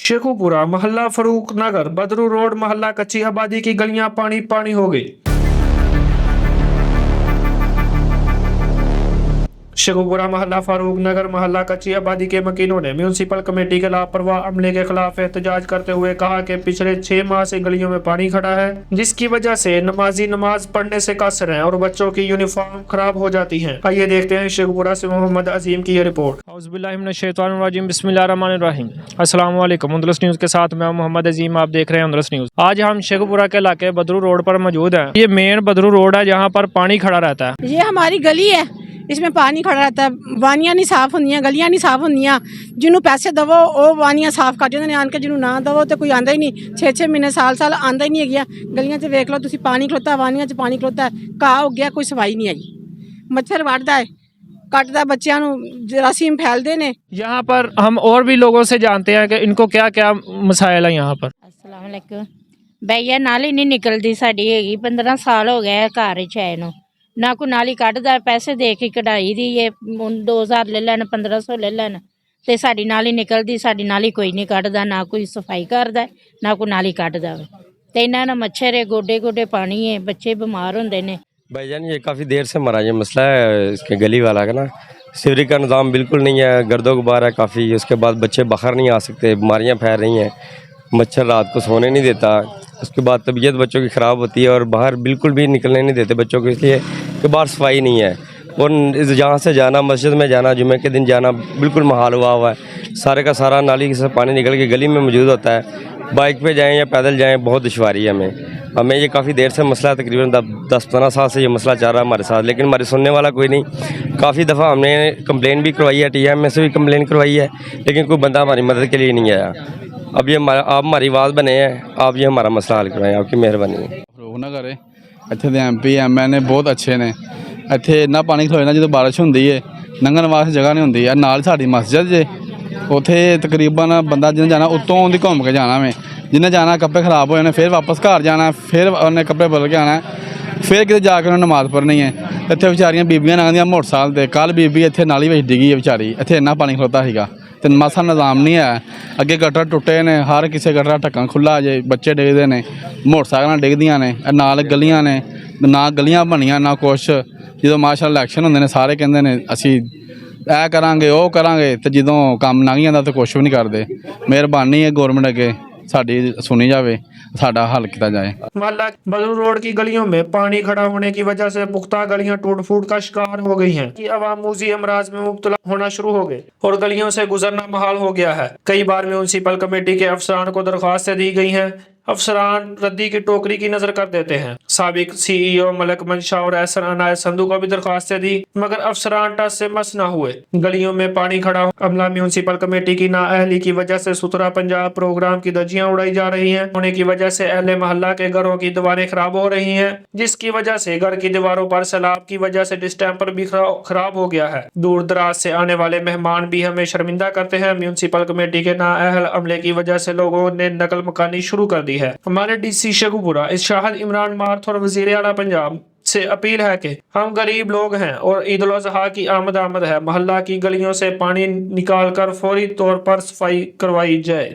शेखुपुरा मोहल्ला फरूक नगर बदरू रोड मोहल्ला कच्ची आबादी की गलियां पानी पानी हो गई। शेखुपुरा मोहल्ला फारूक नगर मोहल्ला कच्ची आबादी के मकीनों ने म्यूनसिपल कमेटी के लापरवाह अमले के खिलाफ एहतजाज करते हुए कहा कि पिछले 6 माह से गलियों में पानी खड़ा है, जिसकी वजह से नमाजी नमाज पढ़ने से कासर हैं और बच्चों की यूनिफॉर्म खराब हो जाती हैं। आइए देखते हैं शेखुपुरा से मोहम्मद अजीम की ये रिपोर्ट। औज़ुबिल्लाहिमिनश्शैतानिर्रजीम, बिस्मिल्लाहिर्रहमानिर्रहीम। अस्सलाम वालेकुम। अंदलस न्यूज़ के साथ मैं मोहम्मद अजीम, आप देख रहे हैं अंदलस न्यूज़। आज हम शेखुपुरा के इलाके बदरू रोड पर मौजूद हैं। ये मेन बदरू रोड है जहाँ पर पानी खड़ा रहता है। ये हमारी गली है, इसमें पानी खड़ा रहता है, वानियां नहीं साफ होंदियां, गलियां नहीं साफ होंदियां। जिन्हों पैसे दवो वो वानियां साफ कर देंगे आन के, जिन्हों ना दवो तो कोई आंदा ही नहीं। 6-6 महीने साल आंदा ही नहीं है। गलियां च वेख लो तुसी, पानी खलोता, वानियां च पानी खलोता है, घाह हो गया, कोई सफाई नहीं आई। मच्छर वड़दा है, कटदा, बच्चों नूं जरासीम फैलदे ने। यहाँ पर हम और भी लोगों से जानते हैं कि इनको क्या क्या मसाइल है यहाँ पर। अस्सलाम वालेकुम। भैया नाली नहीं निकलती साड़ी हैगी, 15 साल हो गए घर च आए नूं, ना कोई नाली कढ़दा, पैसे दे के कढ़ाई दी है, 2000 ले लैन, 1500 ले लैन, ते साड़ी नाली निकलदी, साड़ी नाली कोई नहीं कढ़दा, ना कोई सफाई करदा, ना कोई नाली कढ़दा। ते इन्हां नाल मच्छर है, गोडे गोडे पानी है, बच्चे बीमार होंदे ने। भाईजान ये काफ़ी देर से हमारा ये मसला है इसके गली वाला का ना, सीवरेज का निज़ाम बिल्कुल नहीं है, गर्दो गुबार है काफ़ी। उसके बाद बच्चे बाहर नहीं आ सकते, बीमारियाँ फैल रही हैं, मच्छर रात को सोने नहीं देता। उसके बाद तबीयत बच्चों की ख़राब होती है और बाहर बिल्कुल भी निकलने नहीं देते बच्चों को, इसलिए कि बाहर सफाई नहीं है। और जहाँ से जाना, मस्जिद में जाना, जुमे के दिन जाना बिल्कुल महाल हुआ है। सारे का सारा नाली से पानी निकल के गली में मौजूद होता है। बाइक पे जाएं या पैदल जाएं बहुत दुश्वारी है हमें ये काफ़ी देर से मसला है, तकरीबन 10-15 साल से ये मसला चल रहा है हमारे साथ, लेकिन हमारे सुनने वाला कोई नहीं। काफ़ी दफ़ा हमने कंप्लेन भी करवाई है, TM में से भी कंप्लेन करवाई है, लेकिन कोई बंदा हमारी मदद के लिए नहीं आया। अब ये आप हमारी आवाज़ बने हैं, आप ये हमारा मसला हल करवाएं, आपकी मेहरबानी है। नगर है ਇੱਥੇ ਦੇ MP MN ਬਹੁਤ ਅੱਛੇ ਨੇ। ਇੱਥੇ ਇੰਨਾ ਪਾਣੀ ਖਲੋਇਆ ਨਾ, ਜਦੋਂ ਬਾਰਿਸ਼ ਹੁੰਦੀ ਹੈ ਲੰਘਣ ਵਾਸਤੇ ਜਗ੍ਹਾ ਨਹੀਂ ਹੁੰਦੀ। ਨਾਲ ਸਾਡੀ ਮਸਜਿਦ ਜੇ, ਉੱਥੇ ਤਕਰੀਬਨ ਬੰਦਾ ਜਿਹਨੇ ਜਾਣਾ ਉੱਤੋਂ ਦੀ ਘੁੰਮ ਕੇ ਜਾਣਾ ਵੇ, ਜਿਹਨੇ ਜਾਣਾ ਕੱਪੜੇ ਖਰਾਬ ਹੋ ਜਾਣੇ, ਫਿਰ ਵਾਪਸ ਘਰ ਜਾਣਾ, ਫਿਰ ਉਹਨੇ ਕੱਪੜੇ ਬਦਲ ਕੇ ਆਉਣਾ, ਫਿਰ ਕਿਤੇ ਜਾ ਕੇ ਉਹਨੇ ਨਮਾਜ਼ ਪੜ੍ਹਨੀ ਹੈ। ਇੱਥੇ ਵਿਚਾਰੀਆਂ ਬੀਬੀਆਂ ਲੰਘਦੀਆਂ ਮੋਟਰਸਾਈਕਲ 'ਤੇ। ਕੱਲ੍ਹ ਬੀਬੀ ਇੱਥੇ ਨਾਲੀ ਵਿੱਚ ਡਿੱਗੀ ਹੈ ਵਿਚਾਰੀ, ਇੱਥੇ ਇੰਨਾ ਪਾਣੀ ਖਲੋਤਾ ਸੀਗਾ ਤੇ ਮਾਸਾ ਨਿਜ਼ਾਮ ਨਹੀਂ ਹੈ। ਅੱਗੇ ਗਟਰ ਟੁੱਟੇ ਨੇ, ਹਰ ਕਿਸੇ ਗਟਰ ਦਾ ਢੱਕਣ ਖੁੱਲ੍ਹਾ ਜੇ, ਬੱਚੇ ਡਿੱਗਦੇ ਨੇ, ਮੋਟਰਸਾਈਕਲਾਂ ਡਿੱਗਦੀਆਂ ਨੇ, ਨਾਲ ਗਲੀਆਂ ਨੇ, ਨਾ ਗਲੀਆਂ ਬਣੀਆਂ ਨਾ ਕੁਛ। ਜਦੋਂ ਮਾਸ਼ਾਅੱਲਾ ਇਲੈਕਸ਼ਨ ਹੁੰਦੇ ਨੇ ਸਾਰੇ ਕਹਿੰਦੇ ਨੇ ਅਸੀਂ ਇਹ ਕਰਾਂਗੇ ਉਹ ਕਰਾਂਗੇ, ਤੇ ਜਦੋਂ ਕੰਮ ਲੰਘ ਜਾਂਦਾ ਤਾਂ ਕੁਛ ਵੀ ਨਹੀਂ ਕਰਦੇ। ਮਿਹਰਬਾਨੀ ਹੈ ਗੌਰਮੈਂਟ ਅੱਗੇ साड़ी सुनी जाए, साड़ा हल किया जाए। मोहल्ला बदरू रोड की गलियों में पानी खड़ा होने की वजह से पुख्ता गलियां टूट फूट का शिकार हो गई हैं कि अवाम मूजी अमराज में मुब्तला होना शुरू हो गए और गलियों से गुजरना महाल हो गया है। कई बार म्यूनसिपल कमेटी के अफसरान को दरख्वास्तें दी गई हैं, अफसरान रद्दी की टोकरी की नजर कर देते हैं। साबिक CEO मलक मंशा और एहसन अनायत संधू को भी दरख्वास्तें दी, मगर अफसरान टस से मस न हुए। गलियों में पानी खड़ा अमला म्यूनसिपल कमेटी की नाअहली की वजह से सुथरा पंजाब प्रोग्राम की धज्जियां उड़ाई जा रही हैं, होने की वजह से अहले मोहल्ला के घरों की दीवारें खराब हो रही हैं, जिसकी वजह से घर की दीवारों पर सैलाब की वजह से डिस्टेम्पर भी खराब हो गया है। दूर दराज से आने वाले मेहमान भी हमें शर्मिंदा करते हैं। म्यूनसिपल कमेटी के नाअहल अमले की वजह से लोगों ने नकल मकानी शुरू कर दी है। हमारे DC शेखुपुरा इशाहद इमरान मार्थ और वजीर आला पंजाब से अपील है कि हम गरीब लोग हैं और ईद उल अज़हा की आमद है, मोहल्ला की गलियों से पानी निकाल कर फौरी तौर पर सफाई करवाई जाए।